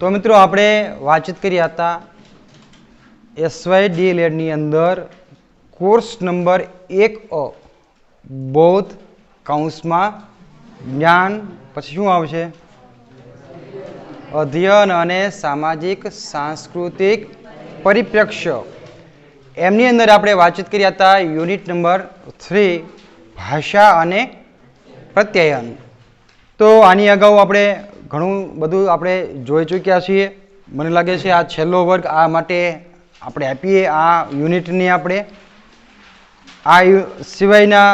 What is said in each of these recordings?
તો મિત્રો આપણે વાતચીત કરી હતા એસવાય લેડ ની અંદર કોર્સ નંબર 1A બૌદ્ધ કૌંસમાં જ્ઞાન પછી શું આવશે અધ્યયન અને સામાજિક સાંસ્કૃતિક પરિપ્રેક્ષ્ય એમની અંદર આપણે વાતચીત કરી હતા યુનિટ નંબર 3 ભાષા અને પ્રત્યયન। તો આની અગાઉ આપણે ઘણું બધું આપણે જોઈ ચૂક્યા છીએ। મને લાગે છે આ છેલ્લો વર્ગ આ માટે આપણે આપીએ આ યુનિટની। આપણે આ સિવાયના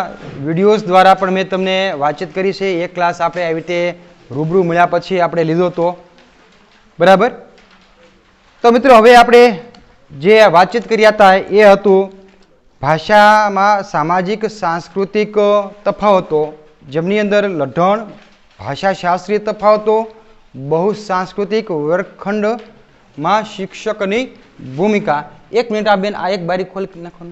વિડીયોઝ દ્વારા પણ મેં તમને વાતચીત કરી છે। એક ક્લાસ આપણે આવી રીતે રૂબરૂ મળ્યા પછી આપણે લીધો હતો, બરાબર। તો મિત્રો હવે આપણે જે વાતચીત કર્યા હતા એ હતું ભાષામાં સામાજિક સાંસ્કૃતિક તફાવતો, જેમની અંદર લઢણ ભાષાશાસ્ત્રીય તફાવતો, બહુ સાંસ્કૃતિક વર્ગખંડમાં શિક્ષકની ભૂમિકા। એક મિનિટ આ બેન આ એક બારી ખોલી નાખો।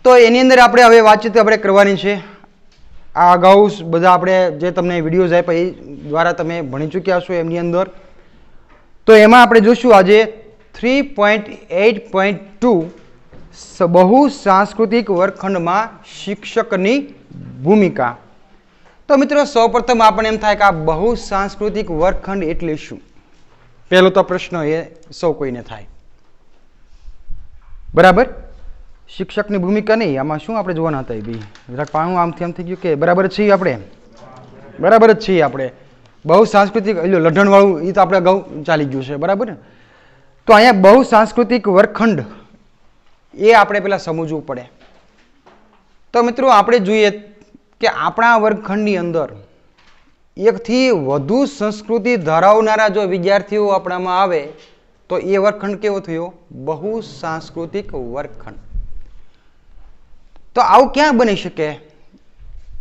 તો એની અંદર આપણે હવે વાતચીત આપણે કરવાની છે। આ અગાઉ બધા આપણે જે તમને વિડીયોઝ આપ્યા એ દ્વારા તમે ભણી ચૂક્યા છો એમની અંદર। તો એમાં આપણે જોઈશું આજે 3.8.2 બહુ સાંસ્કૃતિક વર્ગખંડમાં શિક્ષકની ભૂમિકા। તો મિત્રો સૌપ્રથમ આપણને એમ થાય કે આ બહુ સાંસ્કૃતિક વર્ગખંડ એટલે શું? પહેલો તો પ્રશ્ન એ સૌ કોઈને થાય, બરાબર। શિક્ષકની ભૂમિકા નહીં, આમાં શું આપણે જોવાના હતા? ભાઈ જરાક પાણું આમથી આમ થઈ ગયું કે બરાબર જ છીએ આપણે? બરાબર જ છીએ આપણે। બહુ સાંસ્કૃતિક લઢણવાળું એ તો આપણે અગાઉ ચાલી ગયું છે, બરાબર ને? તો અહીંયા બહુ સાંસ્કૃતિક વર્ગખંડ એ આપણે પેલા સમજવું પડે। તો મિત્રો આપણે જોઈએ કે આપણા વર્ગખંડની અંદર એકથી વધુ સંસ્કૃતિ ધરાવનારા જો વિદ્યાર્થીઓ આપણામાં આવે તો એ વર્ગખંડ કેવો થયો? બહુ સાંસ્કૃતિક વર્ગખંડ। તો આવું ક્યાં બની શકે?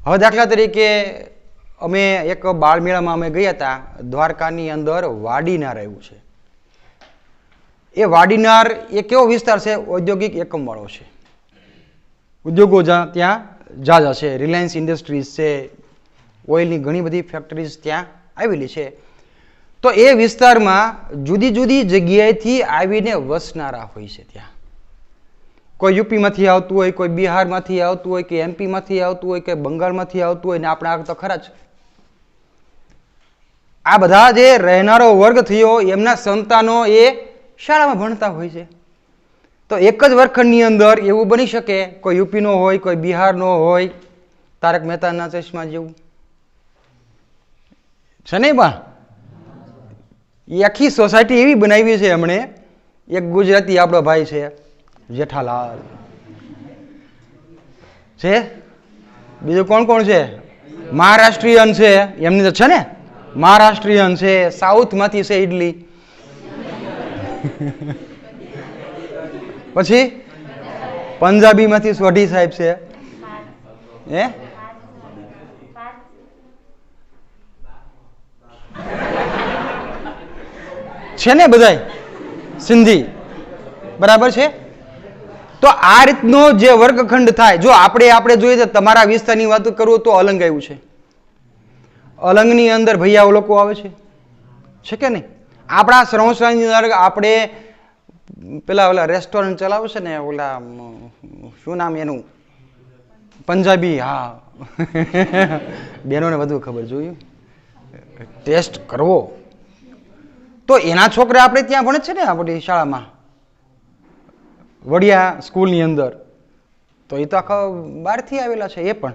હવે દાખલા તરીકે અમે એક બાળમેળામાં અમે ગયા હતા, દ્વારકાની અંદર વાડીનાર આવ્યું છે। એ વાડીનાર એ કેવો વિસ્તાર છે? ઔદ્યોગિક એકમ વાળો છે, ઉદ્યોગો ત્યાં જાજા છે, રિલાયન્સ ઇન્ડસ્ટ્રીઝ છે, ઓઇલની ઘણી બધી ફેક્ટરીઝ ત્યાં આવેલી છે। તો એ વિસ્તારમાં જુદી જુદી જગ્યાએથી આવીને વસનારા હોય છે। ત્યાં કોઈ યુપીમાંથી આવતું હોય, કોઈ બિહારમાંથી આવતું હોય, કે એમપીમાંથી આવતું હોય, કે બંગાળમાંથી આવતું હોય, ને આપણા તો ખરા જ આ બધા જે રહેનારો વર્ગ થયો એમના સંતાનો એ શાળામાં ભણતા હોય છે। તો એક જ વર્ગખંડની અંદર એવું બની શકે કોઈ યુપીનો હોય, કોઈ બિહારનો હોય, તારક મહેતાના ચશ્મા જેવું છે ને બા? એ આખી સોસાયટી એવી બનાવી છે એમણે। એક ગુજરાતી આપણો ભાઈ છે જેઠાલાલ છે, બીજું કોણ કોણ છે? મહારાષ્ટ્રીયન છે, એમની તો છે ને મહારાષ્ટ્રીયન છે, સાઉથમાંથી છે ઇડલી, પછી પંજાબીમાંથી સોઢી સાહેબ છે, હે છે ને બધાય સિંધી, બરાબર છે। તો આ રીતનો જે વર્ગખંડ થાય, જો આપણે જોઈએ તો તમારા વિસ્તારની વાત કરું તો અલંગ આવ્યું છે। અલંગની અંદર ભૈયાઓ લોકો આવે છે કે નહીં? આપણા શ્રવણશાળાની અંદર આપણે પેલા રેસ્ટોરન્ટ ચલાવે છે ને, ઓલા શું નામ એનું? પંજાબી, હા બેનોને વધુ ખબર, જોયું ટેસ્ટ કરવો। તો એના છોકરા આપણે ત્યાં ભણે છે ને આપણી શાળામાં, વડિયા સ્કૂલની અંદર। તો એ તો આખા બહારથી આવેલા છે। એ પણ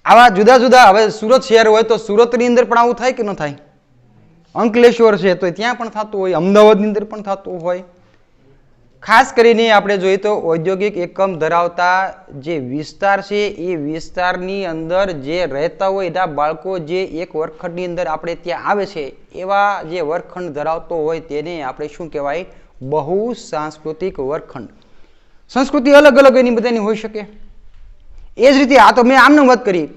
આવા જુદા જુદા, હવે સુરત શહેર હોય તો સુરતની અંદર પણ આવું થાય કે ન થાય? અંકલેશ્વર છે તો ત્યાં પણ થતું હોય, અમદાવાદની અંદર પણ થતું હોય। ખાસ કરીને આપણે જોઈએ તો ઔદ્યોગિક એકમ ધરાવતા જે વિસ્તાર છે એ વિસ્તારની અંદર જે રહેતા હોય એના બાળકો જે એક વર્ગખંડની અંદર આપણે ત્યાં આવે છે, એવા જે વર્ગખંડ ધરાવતો હોય તેને આપણે શું કહેવાય? બહુ સાંસ્કૃતિક વર્ગખંડ। સંસ્કૃતિ અલગ અલગ એની બધાની હોઈ શકે। એ જ રીતે આ તો મેં આમને વાત કરી,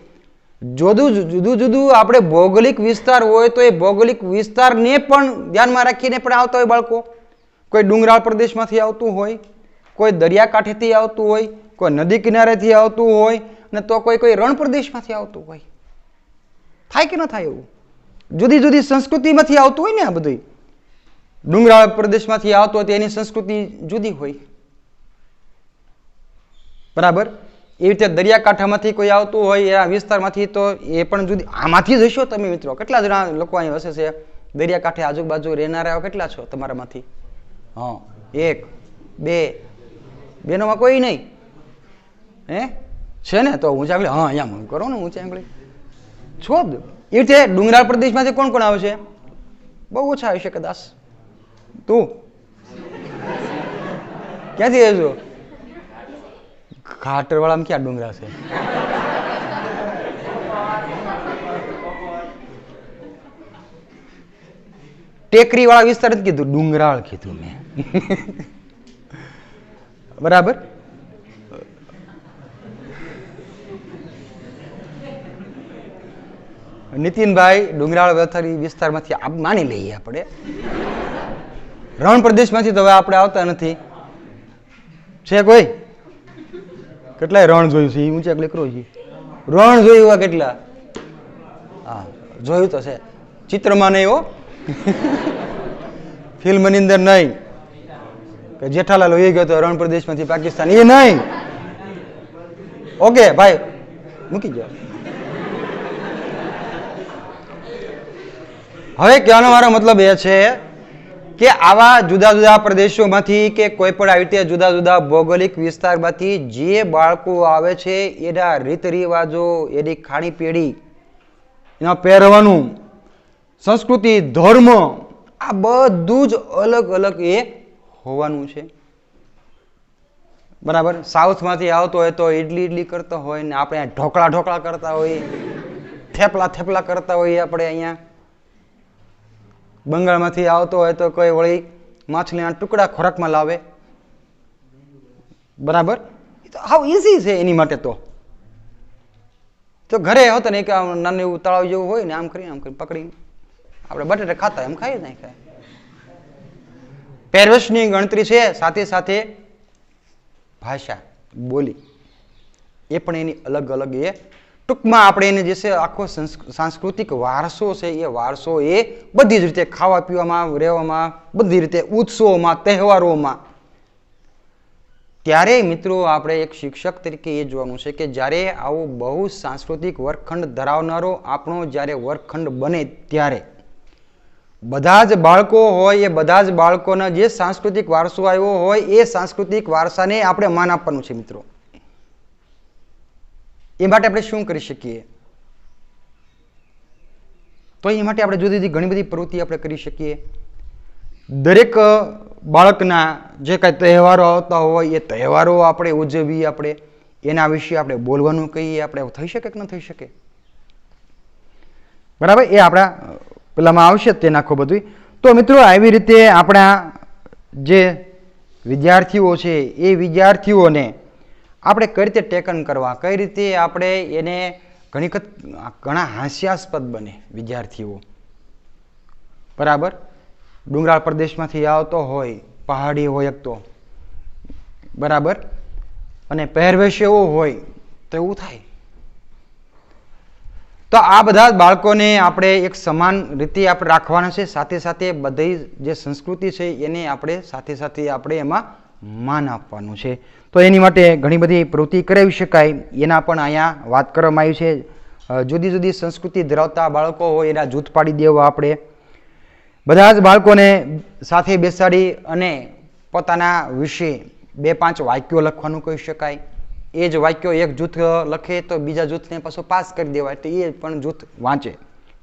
જુદું જુદું આપણે ભૌગોલિક વિસ્તાર હોય તો એ ભૌગોલિક વિસ્તારને પણ ધ્યાનમાં રાખીને પણ આવતા હોય બાળકો। કોઈ ડુંગરાળ પ્રદેશમાંથી આવતું હોય, કોઈ દરિયાકાંઠેથી આવતું હોય, કોઈ નદી કિનારેથી આવતું હોય, ને તો કોઈ રણ પ્રદેશમાંથી આવતું હોય। થાય કે ન થાય એવું? જુદી જુદી સંસ્કૃતિમાંથી આવતું હોય ને આ બધું. ડુંગરાળ પ્રદેશમાંથી આવતો હોય તો એની સંસ્કૃતિ જુદી હોય, બરાબર. એવી રીતે દરિયાકાંઠામાંથી કોઈ આવતું હોય આ વિસ્તારમાંથી તો એ પણ જુદી. આમાંથી જ હશો તમે મિત્રો, કેટલા જણા લોકો અહીં હશે છે દરિયાકાંઠે આજુબાજુ રહેનારા કેટલા છો તમારામાંથી? હા, 1 2 બેનોમાં કોઈ નહીં હે છે ને? તો ઊંચા આંગળી, હા અહીંયા કરો ને ઊંચા આંગળી છો જ. એ રીતે ડુંગરાળ પ્રદેશમાંથી કોણ કોણ આવે છે? બહુ ઓછા આવી શકે. દાસ તું ક્યાંથી આવ્યો? ઘાટરવાળામાં ક્યાં ડુંગરા છે? ટેકરી વાળા વિસ્તાર જ કીધું, ડુંગરાળ કીધું મેં. બરાબર. નીતિનભાઈ ડુંગરાળ વિસ્તારમાંથી માની લઈએ આપણે. રણ પ્રદેશમાંથી તો હવે આપણે આવતા નથી. છે કોઈ? કેટલાય રણ જોયું છે? ઊંચા લેકરો છે રણ જોયું એવા કેટલા? હા જોયું તો છે, ચિત્રમાં નહીં હો, ફિલ્મની અંદર નહીં. કે જેઠાલાલ હોઈ ગયો તો રણ પ્રદેશમાંથી પાકિસ્તાન, એ નહીં. ઓકે ભાઈ મૂકી જાઓ. હવે કહેવાનો મારો મતલબ એ છે કે આવા જુદા જુદા પ્રદેશોમાંથી કે કોઈ પણ આવી રીતે જુદા જુદા ભૌગોલિક વિસ્તારમાંથી જે બાળકો આવે છે એના રીત રિવાજો, એની ખાણી પીણી, એના પહેરવાનું, સંસ્કૃતિ, ધર્મ, આ બધું જ અલગ અલગ એ હોવાનું છે. બરાબર. સાઉથમાંથી આવતો હોય તો ઇડલી કરતો હોય ને આપણે ઢોકળા કરતા હોય, થેપલા કરતા હોઈએ આપણે અહીંયા. બંગાળમાંથી આવતો હોય તો કોઈ વળી માછલીના ટુકડા ખોરાકમાં લાવે. બરાબર. હાવ ઈઝી છે એની માટે. તો ઘરે હોતો ને કે નાનું એવું તળાવ જેવું હોય ને, આમ કરીને પકડીને આપણે બટેટા ખાતા એમ ખાઈ નાખાય. પહેરવેશની ગણતરી છે, સાથે સાથે ભાષા, બોલી, એ પણ એની અલગ અલગ. એ ટૂંકમાં આપણે એને જે છે આખો સાંસ્કૃતિક વારસો છે, એ વારસો એ બધી જ રીતે ખાવા પીવામાં, રહેવામાં, બધી રીતે ઉત્સવોમાં, તહેવારોમાં. ત્યારે મિત્રો આપણે એક શિક્ષક તરીકે એ જોવાનું છે કે જ્યારે આવો બહુ સાંસ્કૃતિક વર્ગખંડ ધરાવનારો આપણો જ્યારે વર્ગખંડ બને ત્યારે બધા જ બાળકો હોય એ બધા જ બાળકોના જે સાંસ્કૃતિક વારસો આવ્યો હોય એ સાંસ્કૃતિક વારસાને આપણે માન આપવાનું છે મિત્રો. એ માટે આપણે શું કરી શકીએ? તો એ માટે આપણે જુદી જુદી ઘણી બધી પ્રવૃત્તિ આપણે કરી શકીએ. દરેક બાળકના જે કાંઈ તહેવારો આવતા હોય એ તહેવારો આપણે ઉજવીએ, આપણે એના વિશે આપણે બોલવાનું કહીએ. આપણે થઈ શકે કે ન થઈ શકે? બરાબર. એ આપણા પેલામાં આવશે તે નાખો બધું. તો મિત્રો આવી રીતે આપણા જે વિદ્યાર્થીઓ છે એ વિદ્યાર્થીઓને આપણે કઈ રીતે ટેકન કરવા, કઈ રીતે આપણે એને ઘણા હાસ્યાસ્પદ બને વિદ્યાર્થીઓ. બરાબર. ડુંગરાળ પ્રદેશમાંથી આવતો હોય, પહાડી હોય તો બરાબર, અને પહેરવેશ એવો હોય તો એવું થાય. તો આ બધા બાળકોને આપણે એક સમાન રીતે આપણે રાખવાના છે. સાથે સાથે બધી જે સંસ્કૃતિ છે એને આપણે સાથે સાથે આપણે એમાં માન આપવાનું છે. તો એની માટે ઘણી બધી પ્રવૃત્તિ કરાવી શકાય. એના પણ અહીંયા વાત કરવામાં આવી છે. જુદી જુદી સંસ્કૃતિ ધરાવતા બાળકો હોય એના જૂથ પાડી દેવા. આપણે બધા જ બાળકોને સાથે બેસાડી અને પોતાના વિશે 2-5 વાક્યો લખવાનું કહી શકાય. એ જ વાક્યો એક જૂથ લખે તો બીજા જૂથને પાછો પાસ કરી દેવાય, તો એ પણ જૂથ વાંચે,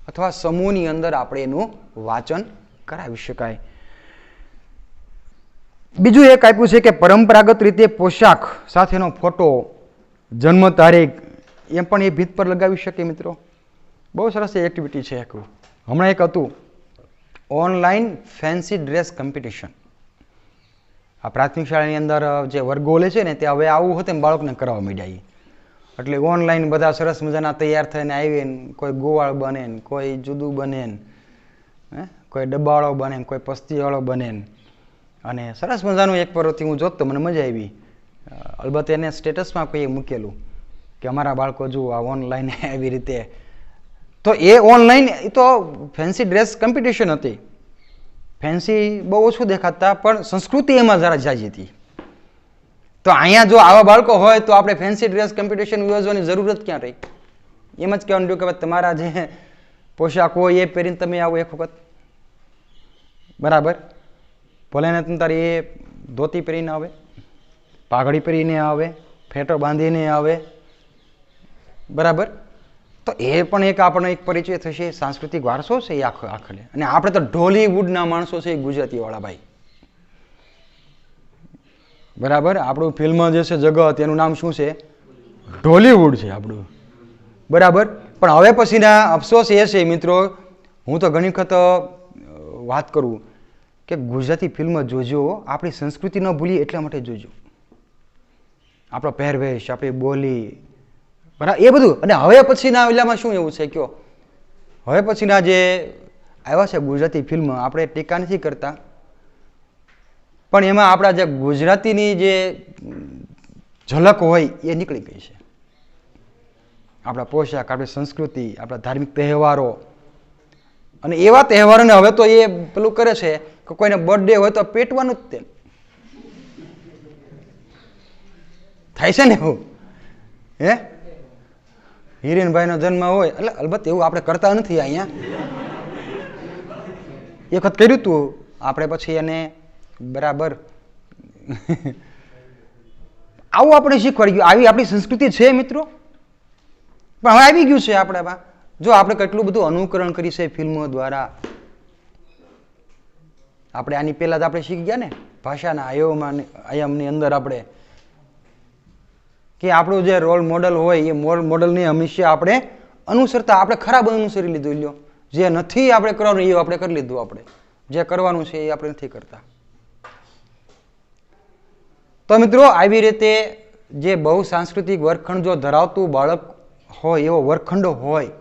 અથવા સમૂહની અંદર આપણે એનું વાંચન કરાવી શકાય. બીજું એક આપ્યું છે કે પરંપરાગત રીતે પોશાક સાથેનો ફોટો, જન્મ તારીખ, એમ પણ એ ભીત પર લગાવી શકે મિત્રો. બહુ સરસ એક્ટિવિટી છે. હમણાં એક હતું ઓનલાઈન ફેન્સી ડ્રેસ કોમ્પિટિશન. આ પ્રાથમિક શાળાની અંદર જે વર્ગો લે છે ને તે હવે આવું હતું ને બાળકને કરવા માંડ્યા. એટલે ઓનલાઈન બધા સરસ મજાના તૈયાર થઈને આવીને કોઈ ગોવાળ બને ને, કોઈ જુદું બને ને, કોઈ ડબ્બાવાળો બને ને, કોઈ પસ્તીવાળો બને ને, અને સરસ મજાનું એક પ્રવૃત્તિ હું જોતો મને મજા આવી. અલબત્ત એને સ્ટેટસમાં કોઈએ મૂકેલું કે અમારા બાળકો જુઓ આ ઓનલાઈન આવી રીતે. તો એ ઓનલાઈન એ તો ફેન્સી ડ્રેસ કોમ્પિટિશન હતી. ફેન્સી બહુ ઓછું દેખાતા પણ સંસ્કૃતિ એમાં જરા જાજી હતી. તો અહીંયા જો આવા બાળકો હોય તો આપણે ફેન્સી ડ્રેસ કોમ્પિટિશન યોજવાની જરૂરત ક્યાં રહી? એમ જ કહેવાનું કે તમારા જે પોશાક હોય એ પહેરીને તમે આવો એક વખત, બરાબર. ભલે ને તમે તારી એ ધોતી પહેરીને આવે, પાઘડી પહેરીને આવે, ફેટો બાંધીને આવે, બરાબર. તો એ પણ એક આપણને એક પરિચય થશે, સાંસ્કૃતિક વારસો છે એ આખલે. અને આપણે તો ઢોલીવુડના માણસો છે એ ગુજરાતીવાળા ભાઈ, બરાબર. આપણું ફિલ્મ જે છે જગત એનું નામ શું છે? ઢોલીવુડ છે આપણું, બરાબર. પણ હવે પછીના અફસોસ એ છે મિત્રો, હું તો ઘણી વખત વાત કરું કે ગુજરાતી ફિલ્મ જોજો, આપણી સંસ્કૃતિ ન ભૂલીએ એટલા માટે જોજો. આપણો પહેરવેશ, આપણી બોલી, બરાબર, એ બધું. અને હવે પછીના ઓલામાં શું એવું છે કયો, હવે પછીના જે આવ્યા છે ગુજરાતી ફિલ્મ, આપણે ટીકા નથી કરતા, પણ એમાં આપણા જે ગુજરાતીની જે ઝલક હોય એ નીકળી ગઈ છે. આપણા પોશાક, આપણી સંસ્કૃતિ, આપણા ધાર્મિક તહેવારો, અને એવા તહેવારોને હવે તો એ પેલું કરે છે કે કોઈને બર્થડે હોય તો પેટવાનું જ તે થાય છે ને એવું. હે, હિરેનભાઈનો જન્મ હોય એટલે અલબત્ત એવું આપણે કરતા નથી અહીંયા. એક વખત કર્યું હતું આપણે, પછી એને બરાબર આવું આપણે શીખવાડી ગયું. આવી આપણી સંસ્કૃતિ છે મિત્રો, પણ હવે આવી ગયું છે આપણામાં. જો આપણે કેટલું બધું અનુકરણ કરી છે ફિલ્મો દ્વારા. આપણે આની પહેલા જ આપણે શીખી ગયા ને ભાષાના આયામની અંદર આપણે, કે આપણું જે રોલ મોડલ હોય એ મોડલને હંમેશા આપણે અનુસરતા. આપણે ખરાબ અનુસરી લીધું લ્યો, જે નથી આપણે કરવાનું એ આપણે કરી લીધું. આપણે જે કરવાનું છે એ આપણે નથી કરતા. તો મિત્રો આવી રીતે જે બહુ સાંસ્કૃતિક વર્ગખંડ જો ધરાવતું બાળક હોય, એવો વર્ગખંડ હોય,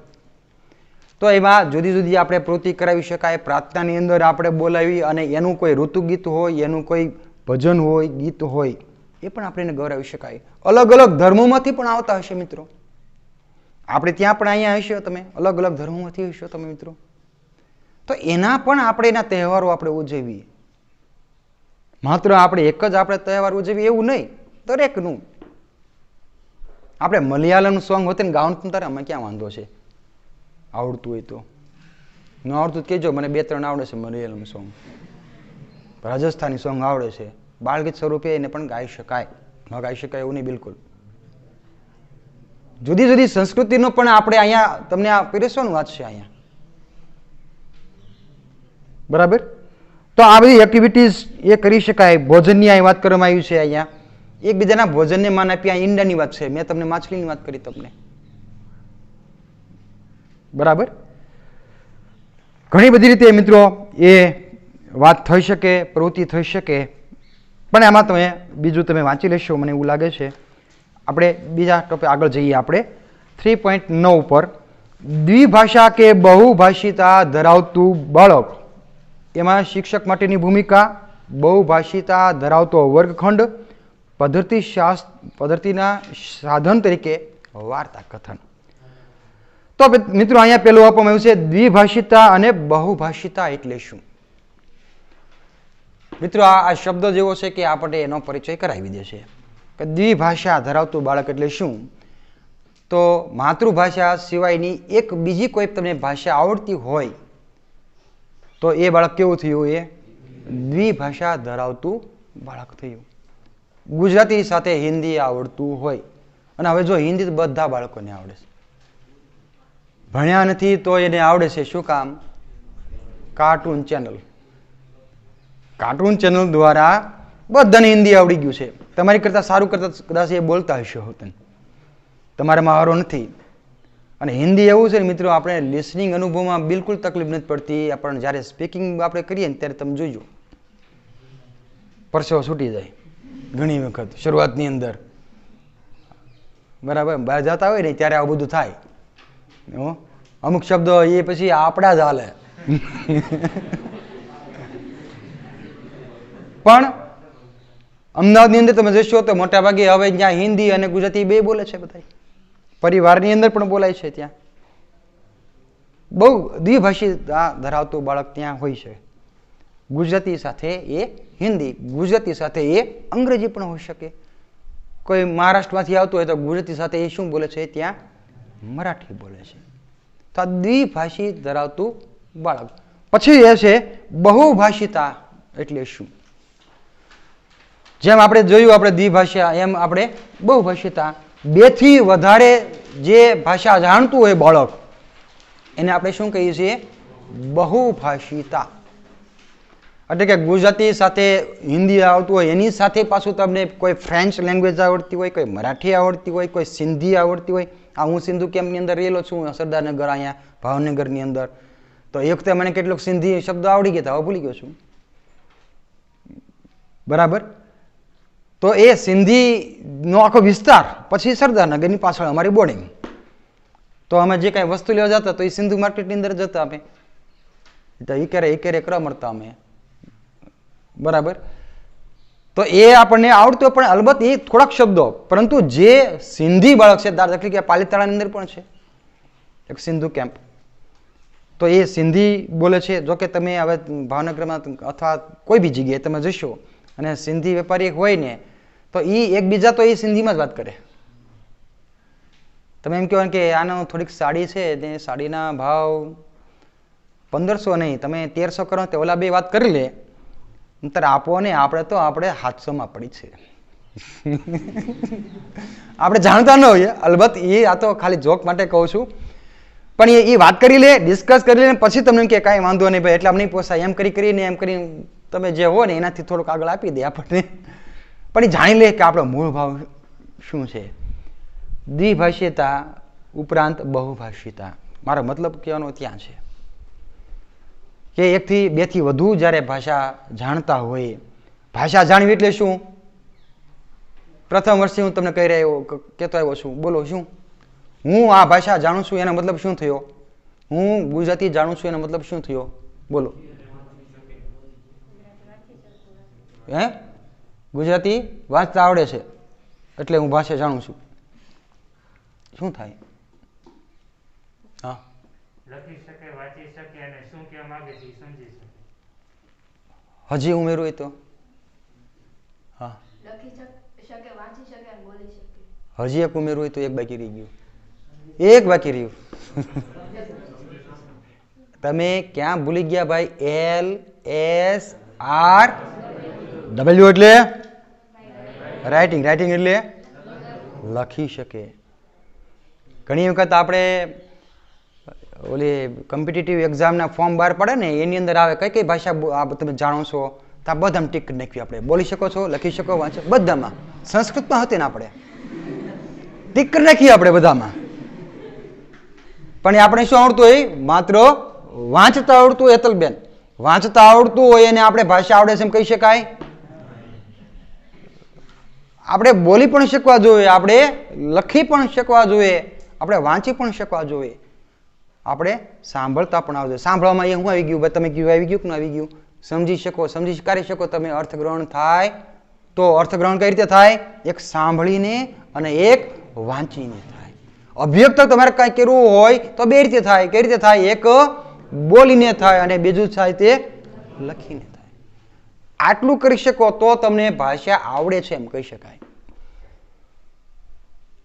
તો એમાં જુદી જુદી આપણે પ્રવૃત્તિ કરાવી શકાય. પ્રાર્થનાની અંદર આપણે બોલાવી અને એનું કોઈ ઋતુ ગીત હોય, એનું કોઈ ભજન હોય, ગીત હોય, એ પણ આપણે એને ગૌરવી શકાય. અલગ અલગ ધર્મોમાંથી પણ આવતા હશે મિત્રો, આપણે ત્યાં પણ અહીંયા હશો તમે, અલગ અલગ ધર્મોમાંથી હશો તમે મિત્રો. તો એના પણ આપણે એના તહેવારો આપણે ઉજવીએ. માત્ર આપણે એક જ આપણે તહેવાર ઉજવીએ એવું નહીં, દરેકનું. આપણે મલયાલમ સોંગ હોતે ને ગાવાનું તારે અમે ક્યાં વાંધો છે, આવડતું હોય તો. ન આવડતું કહેજો, મને 2-3 આવડે છે મલયાલમ સોંગ, રાજસ્થાની સોંગ આવડે છે. બાળગીત સ્વરૂપે એને પણ ગાઈ શકાય, ન ગાઈ શકાય એવું નહીં બિલકુલ. જુદી જુદી સંસ્કૃતિનો પણ આપણે અહીંયા તમને આ પીરસવાનું વાત છે અહીંયા, બરાબર. તો આ બધી એક્ટિવિટીઝ એ કરી શકાય. ભોજનની અહીં વાત કરવામાં આવી છે અહીંયા, એકબીજાના ભોજનને માન આપી. આ ઈંડાની વાત છે, મેં તમને માછલીની વાત કરી તમને, બરાબર. ઘણી બધી રીતે મિત્રો એ વાત થઈ શકે, પ્રવૃત્તિ થઈ શકે. પણ આમાં તમે બીજું તમે વાંચી લેશો મને એવું લાગે છે. આપણે બીજા ટોપિક આગળ જઈએ. આપણે 3.9 પર દ્વિભાષા કે બહુભાષિતા ધરાવતું બાળક, એમાં શિક્ષક માટેની ભૂમિકા, બહુભાષિતા ધરાવતો વર્ગખંડ, પદ્ધતિના સાધન તરીકે વાર્તા કથન. તો મિત્રો અહીંયા પેલું આપવામાં આવ્યું છે દ્વિભાષિતા અને બહુભાષિતા એટલે શું. મિત્રો આ શબ્દ જેવો છે કે આપણે એનો પરિચય કરાવી દેશે કે દ્વિભાષા ધરાવતું બાળક એટલે શું. તો માતૃભાષા સિવાયની એક બીજી કોઈ તમને ભાષા આવડતી હોય તો એ બાળક કેવું થયું? એ દ્વિભાષા ધરાવતું બાળક થયું. ગુજરાતી સાથે હિન્દી આવડતું હોય, અને હવે જો હિન્દી બધા બાળકોને આવડે છે, ભણ્યા નથી તો એને આવડે છે. શું કામ? Cartoon channel. કાર્ટૂન ચેનલ દ્વારા બધાને હિન્દી આવડી ગયું છે. તમારી કરતાં સારું કરતાં કદાચ એ બોલતા હશે હોતન, તમારામાં હારો નથી. અને હિન્દી એવું છે ને મિત્રો, આપણે લિસનિંગ અનુભવમાં બિલકુલ તકલીફ નથી પડતી, પણ જ્યારે સ્પીકિંગ આપણે કરીએ ને ત્યારે તમે જોજો પરસેવો છૂટી જાય ઘણી વખત શરૂઆતની અંદર, બરાબર. બહાર જતા હોય ને ત્યારે આવું બધું થાય. અમુક શબ્દો એ પછી આપણા જ હાલે. પણ અમદાવાદની અંદર તમે જોશો તો મોટા ભાગે હવે ત્યાં હિન્દી અને ગુજરાતી બે બોલે છે બધા. પરિવારની અંદર પણ બોલાય છે ત્યાં, બહુ દ્વિભાષીતા ધરાવતું બાળક ત્યાં હોય છે. ગુજરાતી સાથે એ હિન્દી, ગુજરાતી સાથે એ અંગ્રેજી પણ હોઈ શકે. કોઈ મહારાષ્ટ્રમાંથી આવતું હોય તો ગુજરાતી સાથે એ શું બોલે છે? ત્યાં મરાઠી બોલે છે. તો આ દ્વિભાષી ધરાવતું બાળક. પછી એ છે બહુભાષિતા. એટલે શું? જેમ આપણે જોયું આપણે દ્વિભાષા, એમ આપણે બહુભાષિતા. બેથી વધારે જે ભાષા જાણતું હોય બાળક એને આપણે શું કહીએ છીએ? બહુભાષિતા. એટલે કે ગુજરાતી સાથે હિન્દી આવતું હોય એની સાથે પાછું તમને કોઈ ફ્રેન્ચ લેંગ્વેજ આવડતી હોય, કોઈ મરાઠી આવડતી હોય, કોઈ સિંધી આવડતી હોય. આ હું સિંધુ કેમ્પની અંદર રહેલો છું, સરદારનગર અહીંયા ભાવનગરની અંદર. તો એક વખતે મને કેટલોક સિંધી શબ્દ આવડી ગયા હતા, હવે ભૂલી ગયો છું. બરાબર. તો એ સિંધીનો આખો વિસ્તાર, પછી સરદારનગરની પાછળ અમારી બોર્ડિંગ. તો અમે જે કાંઈ વસ્તુ લેવા જતા તો એ સિંધુ માર્કેટની અંદર જતા અમે. તો એકેરે કરવા મળતા અમે. બરાબર. તો એ આપણને આવડતું પણ અલબત્ત એ થોડાક શબ્દો, પરંતુ જે સિંધી બાળક છે, દાખલા તરીકે પાલીતાણાની અંદર પણ છે એક સિંધુ કેમ્પ. તો એ સિંધી બોલે છે. જો કે તમે હવે ભાવનગરમાં અથવા કોઈ બી જગ્યાએ તમે જશો અને સિંધી વેપારી હોય ને તો એ એકબીજા તો એ સિંધીમાં જ વાત કરે. તમે એમ કહેવાય કે આનો થોડીક સાડી છે તે સાડીના ભાવ 1500 નહીં, તમે 1300 કરો તો ઓલા બે વાત કરી લે, નતર આપો ને આપણે તો આપણે 700માં પડી છે. આપણે જાણતા ન હોઈએ અલબત્ત, એ આ તો ખાલી જોક માટે કહું છું. પણ એ વાત કરી લે, ડિસ્કસ કરી લે, પછી તમને કે કાંઈ વાંધો નહીં ભાઈ એટલે આમ નહીં પોસાય, એમ કરીને એમ કરીને તમે જે હો ને એનાથી થોડુંક આગળ આપી દે આપણને. પણ એ જાણી લે કે આપણો મૂળ ભાવ શું છે. દ્વિભાષિતા ઉપરાંત બહુભાષિતા. મારો મતલબ કહેવાનો ત્યાં છે કે એકથી બેથી વધુ જ્યારે ભાષા જાણતા હોય. ભાષા જાણવી એટલે શું? પ્રથમ વર્ષે હું તમને કહી રહ્યો કહેતો આવ્યો છું. બોલો શું? હું આ ભાષા જાણું છું એનો મતલબ શું થયો? હું ગુજરાતી જાણું છું એનો મતલબ શું થયો? બોલો. હે? ગુજરાતી વાંચતા આવડે છે એટલે હું ભાષા જાણું છું. શું થાય? હા, લખી શકે, વાંચી શકે અને શું કહેવા માંગે છે સમજી શકે. હજી ઉમેરું હોય તો? હા, લખી શકે, વાંચી શકે અને બોલી શકે. હજી એક ઉમેરું હોય તો એક બાકી રહી ગયું. એક બાકી રહ્યું. તમે ક્યાં ભૂલી ગયા ભાઈ? LSRW એટલે રાઇટિંગ. રાઇટિંગ એટલે લખી શકે. ઘણી વખત આપણે ઓલી કોમ્પિટિટિવ એક્ઝામના ફોર્મ બહાર પડે ને એની અંદર આવે કઈ કઈ ભાષા તમે જાણો છો, તો આ બધામાં ટીક નાખ્યું આપણે. બોલી શકો છો, લખી શકો, વાંચો, બધામાં. સંસ્કૃતમાં હતી ને આપણે ટીક નાખીએ આપણે બધામાં. પણ આપણે શું આવડતું હોય? માત્ર વાંચતા આવડતું. હેતલબેન, વાંચતા આવડતું હોય એને આપણે ભાષા આવડે છે એમ કહી શકાય? આપણે બોલી પણ શકવા જોઈએ, આપણે લખી પણ શકવા જોઈએ, આપણે વાંચી પણ શકવા જોઈએ, આપણે સાંભળતા પણ આવડે. સાંભળવામાં એ શું આવી ગયું? તમે કયું આવી ગયું કે ન આવી ગયું? સમજી શકો, સમજી સ્વીકારી શકો તમે. અર્થગ્રહણ થાય તો અર્થગ્રહણ કઈ રીતે થાય? એક સાંભળીને અને એક વાંચીને થાય. અભ્યક્ત તમારે કઈ કરવું હોય તો બે રીતે થાય. કઈ રીતે થાય? એક બોલીને થાય અને બીજું થાય તે લખીને થાય. આટલું કરી શકો તો તમને ભાષા આવડે છે એમ કહી શકાય.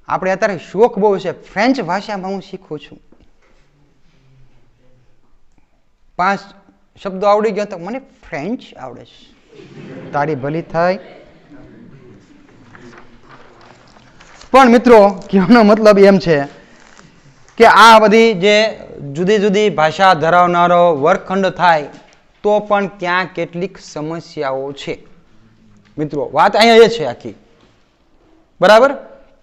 આપણે અત્યારે શોખ બહુ છે, ફ્રેન્ચ ભાષામાં હું શીખું છું. 5 શબ્દો આવડી ગયા તો મને ફ્રેન્ચ આવડે છે. તારી ભલી થાય. પણ મિત્રો કહેવાનો મતલબ એમ છે કે આ બધી જે જુદી જુદી ભાષા ધરાવનારો વર્ગખંડ થાય તો પણ ત્યાં કેટલીક સમસ્યાઓ છે. મિત્રો વાત અહીંયા એ છે આખી. બરાબર.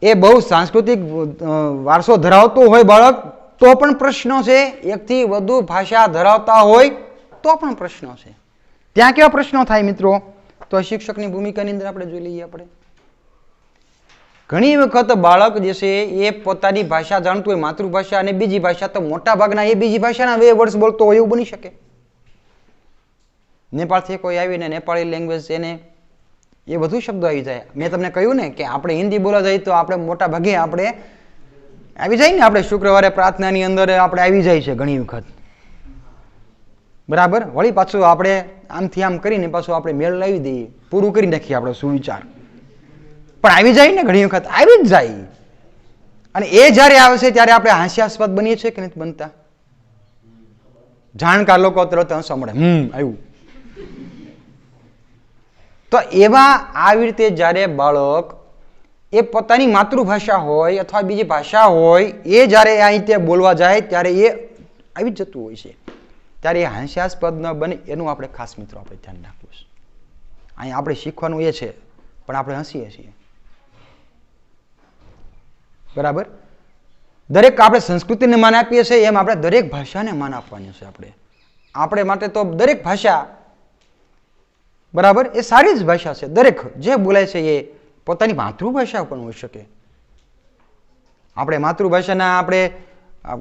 એ બહુ સાંસ્કૃતિક વારસો ધરાવતો હોય બાળક તો પણ પ્રશ્નો છે. એકથી વધુ ભાષા ધરાવતા હોય તો પણ પ્રશ્નો છે. ત્યાં કેવા પ્રશ્નો થાય મિત્રો? તો શિક્ષકની ભૂમિકાની અંદર આપણે જોઈ લઈએ. આપણે ઘણી વખત બાળક જે છે એ પોતાની ભાષા જાણતું હોય, માતૃભાષા અને બીજી ભાષા, તો મોટા ભાગના એ બીજી ભાષાના 2 વર્ષ બોલતો હોય એવું બની શકે. નેપાળથી કોઈ આવીને નેપાળી લેંગ્વેજ એને એ બધું શબ્દો આવી જાય. મેં તમને કહ્યું ને કે આપણે હિન્દી બોલવા જઈએ તો આપણે મોટા ભાગે આપણે આવી જાય ને આપણે શુક્રવારે પ્રાર્થનાની અંદર આપણે આવી જાય છે ઘણી વખત, બરાબર. વળી પાછું આપણે આમથી આમ કરીને પાછું આપણે મેળ લાવી દઈએ, પૂરું કરી નાખીએ આપણો સુવિચાર, પણ આવી જાય ને ઘણી વખત આવી જ જાય. અને એ જ્યારે આવે છે ત્યારે આપણે હાસ્યાસ્પદ બનીએ છીએ કે નથી બનતા? જાણકાર લોકો તરત હસવા મળે, આવ્યું. તો એવા આવી રીતે જ્યારે બાળક એ પોતાની માતૃભાષા હોય અથવા બીજી ભાષા હોય એ જ્યારે આ રીતે બોલવા જાય ત્યારે એ આવી જ જતું હોય છે, ત્યારે એ હાસ્યાસ્પદ ન બને એનું આપણે ખાસ મિત્રો આપણે ધ્યાન રાખવું છે. અહીંયા આપણે શીખવાનું એ છે, પણ આપણે હસીએ છીએ, બરાબર. દરેક આપણે સંસ્કૃતિને માન આપીએ છીએ એમ આપણે દરેક ભાષાને માન આપવાની છે. આપણે માટે તો દરેક ભાષા, બરાબર, એ સારી જ ભાષા છે. દરેક જે બોલાય છે એ પોતાની માતૃભાષા પણ હોઈ શકે. આપણે માતૃભાષાના આપણે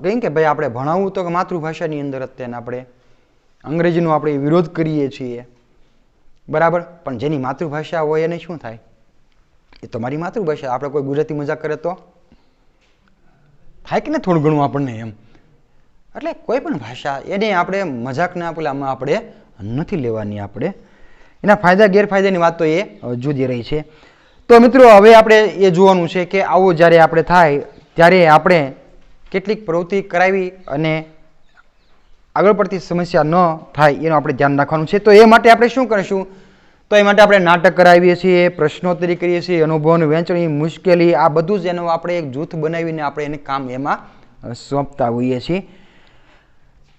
કહીએ કે ભાઈ આપણે ભણાવવું તો માતૃભાષાની અંદર અત્યારે આપણે અંગ્રેજીનો આપણે વિરોધ કરીએ છીએ, બરાબર. પણ જેની માતૃભાષા હોય એને શું થાય? એ તો મારી માતૃભાષા. આપણે કોઈ ગુજરાતી મજાક કરે તો થાય કે ને થોડું ઘણું આપણને એમ. એટલે કોઈ પણ ભાષા એને આપણે મજાકના પેલામાં આપણે નથી લેવાની. આપણે એના ફાયદા ગેરફાયદાની વાત તો એ જુદી રહી છે. તો મિત્રો હવે આપણે એ જોવાનું છે કે આવું જ્યારે આપણે થાય ત્યારે આપણે કેટલીક પ્રવૃત્તિ કરાવી અને આગળ પડતી સમસ્યા ન થાય એનું આપણે ધ્યાન રાખવાનું છે. તો એ માટે આપણે શું કરીશું? તો એ માટે આપણે નાટક કરાવીએ છીએ, પ્રશ્નોત્તરી કરીએ છીએ, અનુભવની વહેંચણી, મુશ્કેલી, આ બધું જ એનું આપણે એક જૂથ બનાવીને આપણે એને કામ એમાં સોંપતા હોઈએ છીએ.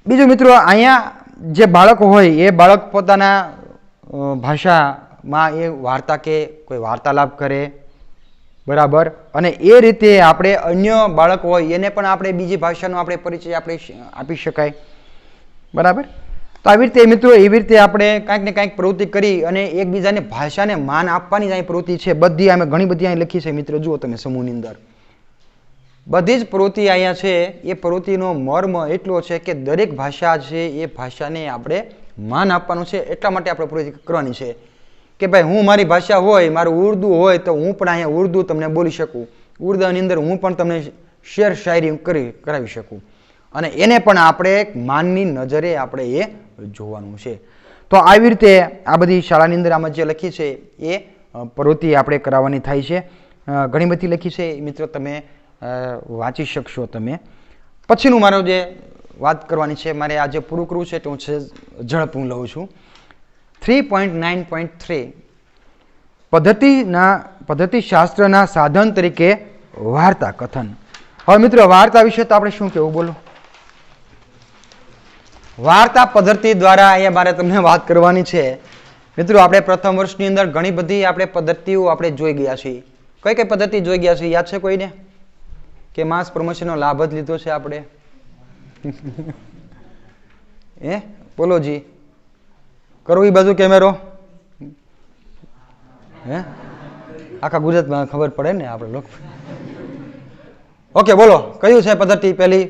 બીજું મિત્રો, અહીંયા જે બાળક હોય એ બાળક પોતાના ભાષામાં એ વાર્તા કે કોઈ વાર્તાલાપ કરે, બરાબર. અને એ રીતે આપણે અન્ય બાળક હોય એને પણ આપણે બીજી ભાષાનો આપણે પરિચય આપણે આપી શકાય, બરાબર. તો આવી રીતે મિત્રો એવી રીતે આપણે કાંઈક ને કાંઈક પ્રવૃત્તિ કરી અને એકબીજાને ભાષાને માન આપવાની જ અહીં પ્રવૃત્તિ છે. બધી અમે ઘણી બધી અહીં લખી છે મિત્રો, જુઓ તમે સમૂહની અંદર બધી જ પ્રવૃત્તિ અહીંયા છે. એ પ્રવૃત્તિનો મર્મ એટલો છે કે દરેક ભાષા છે એ ભાષાને આપણે માન આપવાનું છે. એટલા માટે આપણે પ્રવૃત્તિ કરવાની છે કે ભાઈ હું મારી ભાષા હોય, મારું ઉર્દુ હોય તો હું પણ અહીંયા ઉર્દુ તમને બોલી શકું, ઉર્દુની અંદર હું પણ તમને શેર શાયરી કરાવી શકું, અને એને પણ આપણે માનની નજરે આપણે એ જોવાનું છે. તો આવી રીતે આ બધી શાળાની અંદર આમાં જે લખી છે એ પ્રવૃત્તિ આપણે કરાવવાની થાય છે. ઘણી બધી લખી છે મિત્રો, તમે વાંચી શકશો તમે. પછીનું મારો જે વાત કરવાની છે, મારે આજે પૂરું કરવું છે તો હું ઝડપ હું લઉં છું. 3.9.3 પદ્ધતિશાસ્ત્રના સાધન તરીકે વાર્તા કથન. હવે મિત્રો વાર્તા વિશે તો આપણે શું કહેવું, બોલો? વાર્તા પદ્ધતિ દ્વારા અહીંયા મારે તમને વાત કરવાની છે. મિત્રો આપણે પ્રથમ વર્ષની અંદર ઘણી બધી આપણે પદ્ધતિઓ આપણે જોઈ ગયા છીએ. કઈ કઈ પદ્ધતિ જોઈ ગયા છીએ? યાદ છે કોઈને? કે માસ પ્રમોશનનો લાભ જ લીધો છે આપણે? બોલો જી, કરો એ બાજુ કેમેરો. આખા ગુજરાતમાં ખબર પડે ને આપણે લોકો. ઓકે, બોલો કયું છે પદ્ધતિ પહેલી?